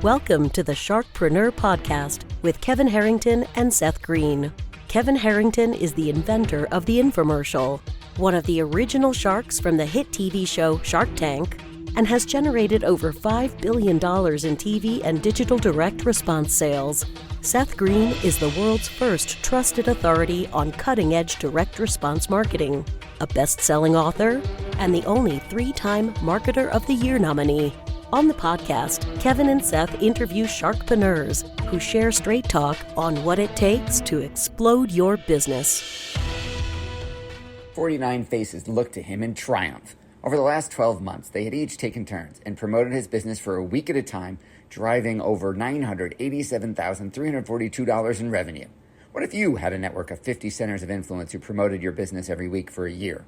Welcome to the Sharkpreneur podcast with Kevin Harrington and Seth Greene. Kevin Harrington is the inventor of the infomercial, one of the original sharks from the hit TV show Shark Tank, and has generated over $5 billion in TV and digital direct response sales. Seth Greene is the world's first trusted authority on cutting-edge direct response marketing, a best-selling author, and the only 3-time Marketer of the Year nominee. On the podcast, Kevin and Seth interview Sharkpreneurs who share straight talk on what it takes to explode your business. 49 faces looked to him in triumph. Over the last 12 months, they had each taken turns and promoted his business for a week at a time, driving over $987,342 in revenue. What if you had a network of 50 centers of influence who promoted your business every week for a year?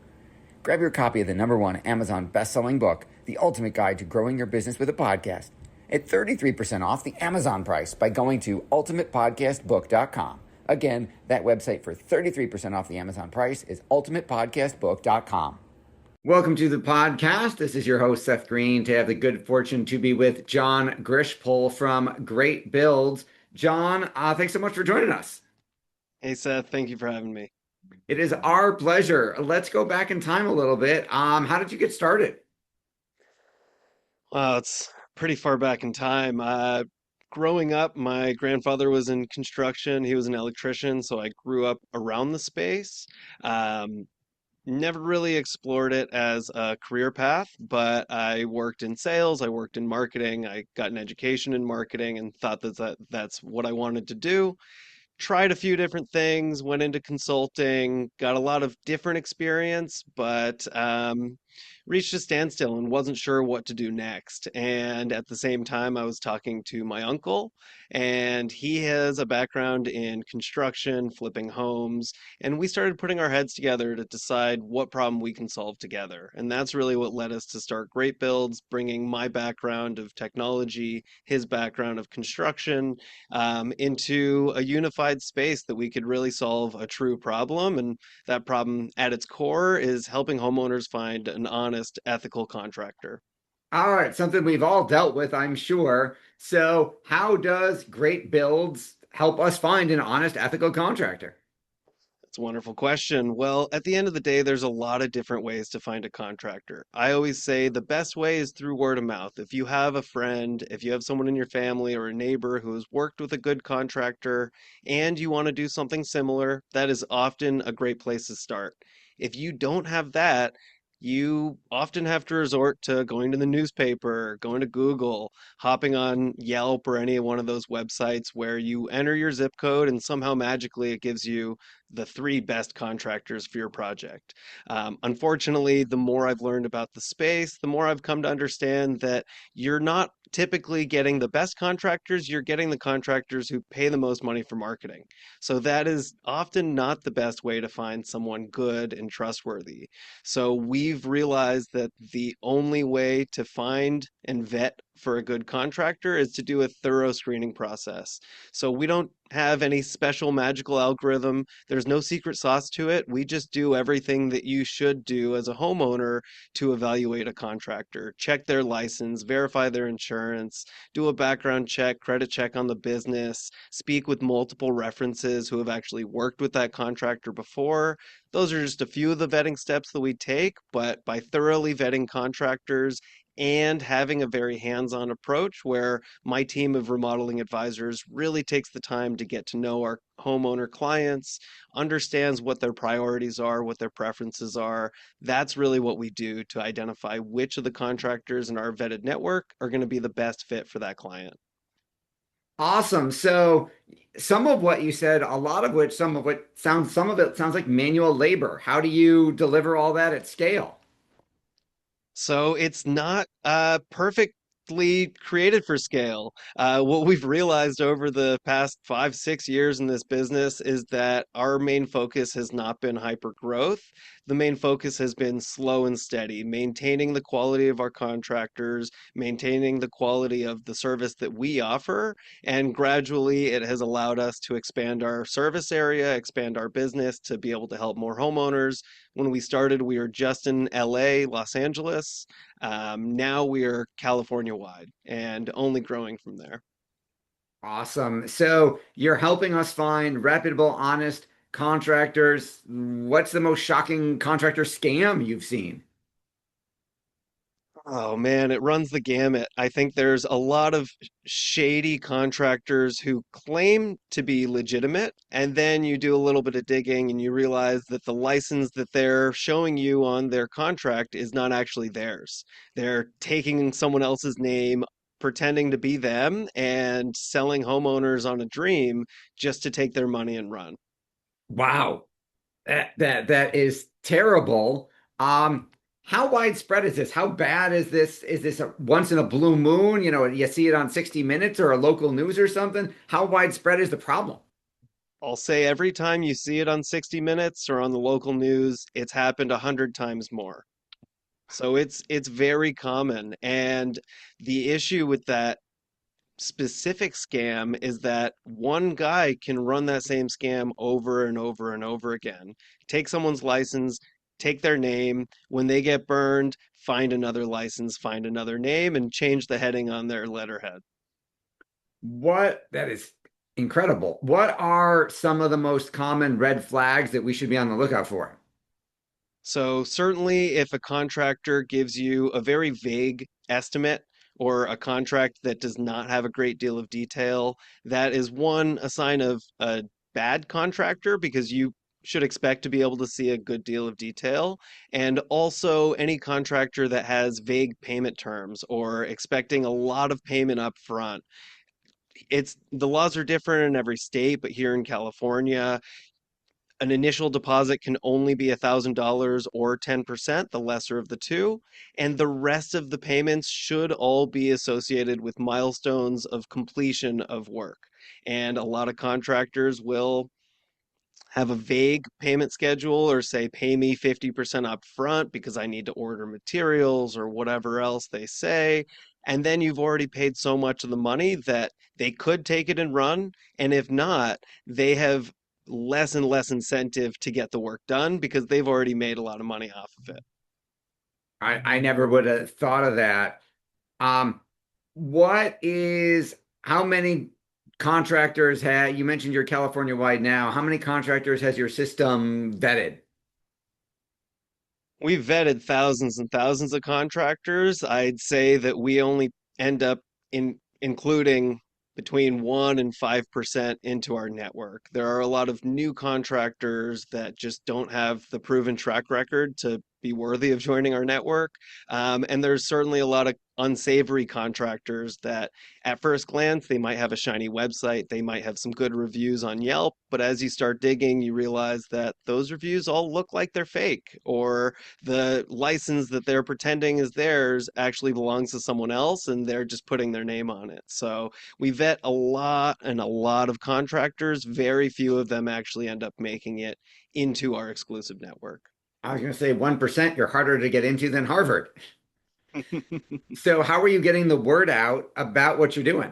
Grab your copy of the #1 Amazon best-selling book, The Ultimate Guide to Growing Your Business with a Podcast, at 33% off the Amazon price by going to ultimatepodcastbook.com. Again, that website for 33% off the Amazon price is ultimatepodcastbook.com. Welcome to the podcast. This is your host, Seth Greene. To have the good fortune to be with Jon Grishpul from GreatBuildzs. Jon, thanks so much for joining us. Hey, Seth. Thank you for having me. It is our pleasure. Let's go back in time a little bit. How did you get started? Wow, it's pretty far back in time. Growing up, my grandfather was in construction. He was an electrician, so I grew up around the space. Never really explored it as a career path, but I worked in sales, I worked in marketing, I got an education in marketing and thought that's what I wanted to do. Tried a few different things, went into consulting, got a lot of different experience, but reached a standstill and wasn't sure what to do next. And at the same time, I was talking to my uncle, and he has a background in construction, flipping homes, and we started putting our heads together to decide what problem we can solve together. And that's really what led us to start GreatBuildzs, bringing my background of technology, his background of construction, into a unified space that we could really solve a true problem. And that problem at its core is helping homeowners find an honest, ethical contractor. All right, something we've all dealt with, I'm sure. So how does GreatBuildzs help us find an honest, ethical contractor? That's a wonderful question. Well, at the end of the day, there's a lot of different ways to find a contractor. I always say the best way is through word of mouth. If you have a friend, if you have someone in your family or a neighbor who has worked with a good contractor and you want to do something similar, that is often a great place to start. If you don't have that, you often have to resort to going to the newspaper, going to Google, hopping on Yelp or any one of those websites where you enter your zip code and somehow magically it gives you the 3 best contractors for your project. Unfortunately, the more I've learned about the space, the more I've come to understand that you're not typically getting the best contractors, you're getting the contractors who pay the most money for marketing. So that is often not the best way to find someone good and trustworthy. So we've realized that the only way to find and vet for a good contractor is to do a thorough screening process. So we don't have any special magical algorithm. There's no secret sauce to it. We just do everything that you should do as a homeowner to evaluate a contractor. Check their license, verify their insurance, do a background check, credit check on the business, speak with multiple references who have actually worked with that contractor before. Those are just a few of the vetting steps that we take, but by thoroughly vetting contractors and having a very hands-on approach where my team of remodeling advisors really takes the time to get to know our homeowner clients, understands what their priorities are, what their preferences are. That's really what we do to identify which of the contractors in our vetted network are going to be the best fit for that client. Awesome. So some of what you said, some of it sounds like manual labor. How do you deliver all that at scale? So it's not perfectly created for scale. What we've realized over the past 5, 6 years in this business is that our main focus has not been hyper growth. The main focus has been slow and steady, maintaining the quality of our contractors, maintaining the quality of the service that we offer, and gradually it has allowed us to expand our service area, expand our business to be able to help more homeowners. When we started, we were just in LA, Los Angeles. Now we are California wide and only growing from there. Awesome. So you're helping us find reputable, honest contractors. What's the most shocking contractor scam you've seen? Oh man, it runs the gamut. I think there's a lot of shady contractors who claim to be legitimate, and then you do a little bit of digging and you realize that the license that they're showing you on their contract is not actually theirs. They're taking someone else's name, pretending to be them, and selling homeowners on a dream just to take their money and run. Wow. That is terrible. Um, how widespread is this? How bad is this? Is this a once in a blue moon? You know, you see it on 60 Minutes or a local news or something? How widespread is the problem? I'll say every time you see it on 60 Minutes or on the local news, it's happened 100 times more. So it's very common. And the issue with that specific scam is that one guy can run that same scam over and over and over again. Take someone's license, take their name, when they get burned, find another license, find another name, and change the heading on their letterhead. That is incredible. What are some of the most common red flags that we should be on the lookout for? So certainly if a contractor gives you a very vague estimate or a contract that does not have a great deal of detail, that is one, a sign of a bad contractor because you should expect to be able to see a good deal of detail. And also any contractor that has vague payment terms or expecting a lot of payment up front. It's the laws are different in every state, but here in California, an initial deposit can only be $1,000 or 10%, the lesser of the two, and the rest of the payments should all be associated with milestones of completion of work. And a lot of contractors will have a vague payment schedule or say pay me 50% up front because I need to order materials or whatever else they say. And then you've already paid so much of the money that they could take it and run. And if not, they have less and less incentive to get the work done because they've already made a lot of money off of it. I never would have thought of that. Um, what is how many contractors you mentioned you're California wide now. How many contractors has your system vetted? We've vetted thousands and thousands of contractors. I'd say that we only end up including between 1 and 5% into our network. There are a lot of new contractors that just don't have the proven track record to be worthy of joining our network. And there's certainly a lot of unsavory contractors that at first glance they might have a shiny website, they might have some good reviews on Yelp, but as you start digging, you realize that those reviews all look like they're fake, or the license that they're pretending is theirs actually belongs to someone else and they're just putting their name on it. So we vet a lot and a lot of contractors. Very few of them actually end up making it into our exclusive network. I was going to say 1%, you're harder to get into than Harvard. So how are you getting the word out about what you're doing?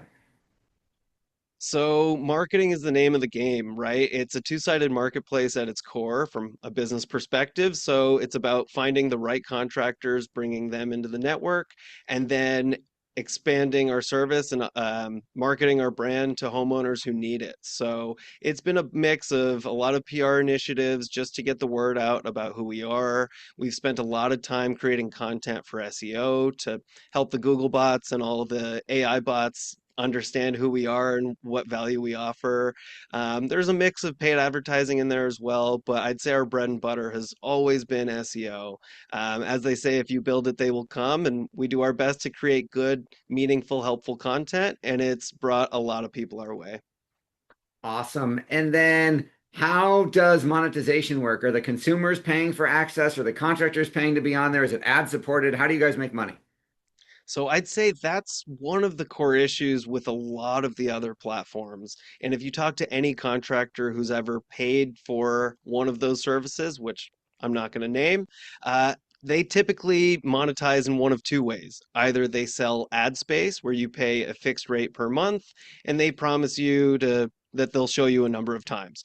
So, marketing is the name of the game, right? It's a two-sided marketplace at its core from a business perspective. So, it's about finding the right contractors, bringing them into the network, and then expanding our service and marketing our brand to homeowners who need it. So, it's been a mix of a lot of PR initiatives just to get the word out about who we are. We've spent a lot of time creating content for SEO to help the Google bots and all the AI bots understand who we are and what value we offer. There's a mix of paid advertising in there as well, but I'd say our bread and butter has always been SEO. As they say, if you build it, they will come, and we do our best to create good, meaningful, helpful content, and it's brought a lot of people our way. Awesome. And then how does monetization work? Are the consumers paying for access? Are the contractors paying to be on there? Is it ad supported? How do you guys make money? So I'd say that's one of the core issues with a lot of the other platforms. And if you talk to any contractor who's ever paid for one of those services, which I'm not going to name, they typically monetize in one of two ways. Either they sell ad space where you pay a fixed rate per month and they promise you to that they'll show you a number of times.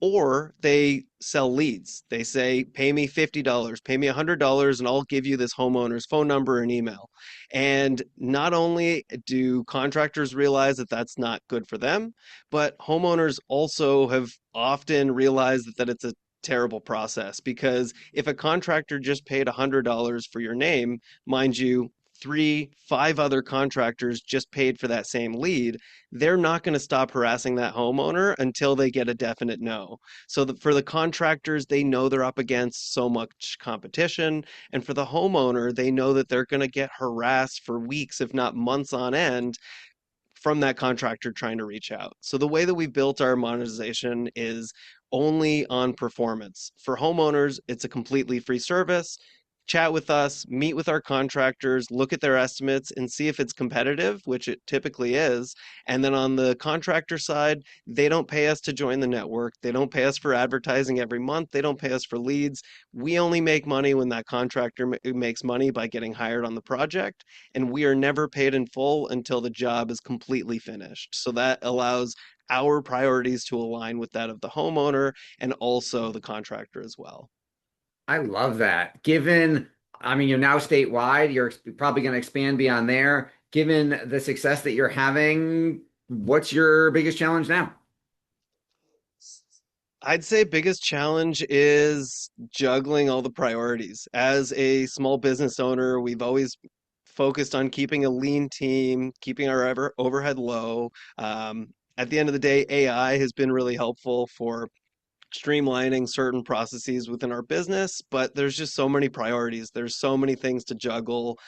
Or they sell leads. They say, pay me $50, pay me $100, and I'll give you this homeowner's phone number and email. And not only do contractors realize that that's not good for them, but homeowners also have often realized that it's a terrible process, because if a contractor just paid $100 for your name, mind you, 5 other contractors just paid for that same lead, they're not going to stop harassing that homeowner until they get a definite no. So for the contractors, they know they're up against so much competition. And for the homeowner, they know that they're going to get harassed for weeks, if not months on end, from that contractor trying to reach out. So the way that we've built our monetization is only on performance. For homeowners, it's a completely free service. Chat with us, meet with our contractors, look at their estimates and see if it's competitive, which it typically is. And then on the contractor side, they don't pay us to join the network. They don't pay us for advertising every month. They don't pay us for leads. We only make money when that contractor makes money by getting hired on the project. And we are never paid in full until the job is completely finished. So that allows our priorities to align with that of the homeowner and also the contractor as well. I love that. You're now statewide, you're probably going to expand beyond there. Given the success that you're having, what's your biggest challenge now? I'd say biggest challenge is juggling all the priorities. As a small business owner, we've always focused on keeping a lean team, keeping our overhead low. At the end of the day, AI has been really helpful for streamlining certain processes within our business, but there's just so many priorities. There's so many things to juggle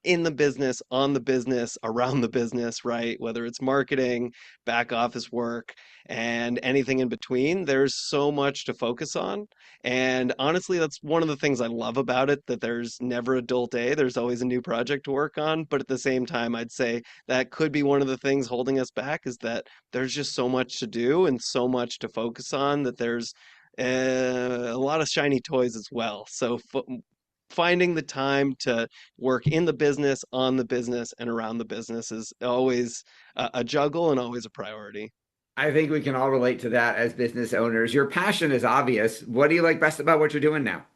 in the business, on the business, around the business, right? Whether it's marketing, back office work, and anything in between, there's so much to focus on. And honestly, that's one of the things I love about it, that there's never a dull day. There's always a new project to work on. But at the same time, I'd say that could be one of the things holding us back, is that there's just so much to do and so much to focus on, that there's a lot of shiny toys as well. So finding the time to work in the business, on the business, and around the business is always a juggle and always a priority. I think we can all relate to that as business owners. Your passion is obvious. What do you like best about what you're doing now?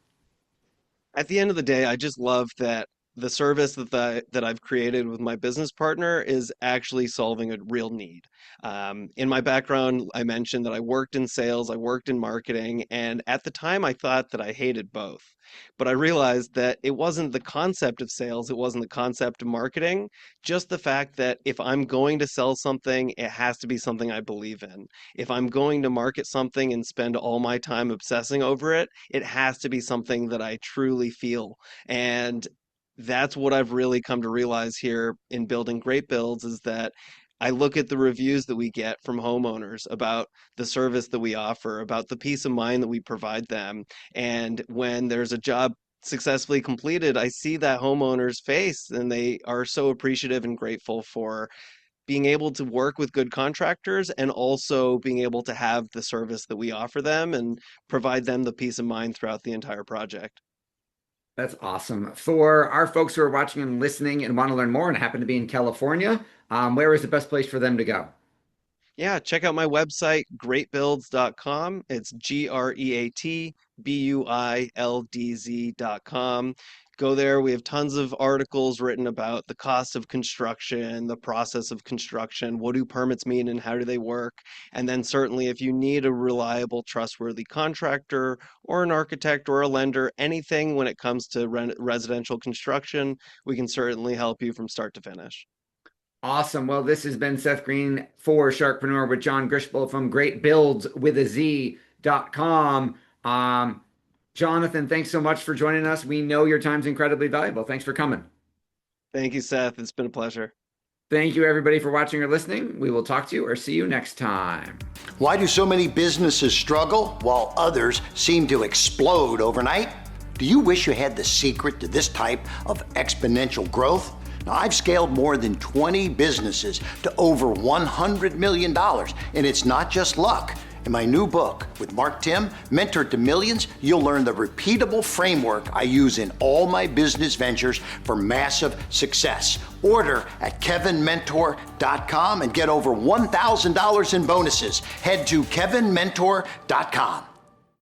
At the end of the day, I just love that the service that I've created with my business partner is actually solving a real need. In my background, I mentioned that I worked in sales, I worked in marketing, and at the time I thought that I hated both. But I realized that it wasn't the concept of sales, it wasn't the concept of marketing, just the fact that if I'm going to sell something, it has to be something I believe in. If I'm going to market something and spend all my time obsessing over it, it has to be something that I truly feel. And that's what I've really come to realize here in building GreatBuildzs, is that I look at the reviews that we get from homeowners about the service that we offer, about the peace of mind that we provide them. And when there's a job successfully completed, I see that homeowner's face and they are so appreciative and grateful for being able to work with good contractors and also being able to have the service that we offer them and provide them the peace of mind throughout the entire project. That's awesome. For our folks who are watching and listening and want to learn more and happen to be in California, where is the best place for them to go? Yeah, check out my website, greatbuilds.com. It's GreatBuildzs.com. Go there. We have tons of articles written about the cost of construction, the process of construction, what do permits mean and how do they work? And then certainly if you need a reliable, trustworthy contractor or an architect or a lender, anything when it comes to residential construction, we can certainly help you from start to finish. Awesome. Well, this has been Seth Greene for Sharkpreneur with Jon Grishpul from GreatBuildzs.com. Jonathan, thanks so much for joining us. We know your time's incredibly valuable. Thanks for coming. Thank you, Seth. It's been a pleasure. Thank you, everybody, for watching or listening. We will talk to you or see you next time. Why do so many businesses struggle while others seem to explode overnight? Do you wish you had the secret to this type of exponential growth? Now, I've scaled more than 20 businesses to over $100 million, and it's not just luck. In my new book with Mark Tim, Mentor to Millions, you'll learn the repeatable framework I use in all my business ventures for massive success. Order at kevinmentor.com and get over $1,000 in bonuses. Head to kevinmentor.com.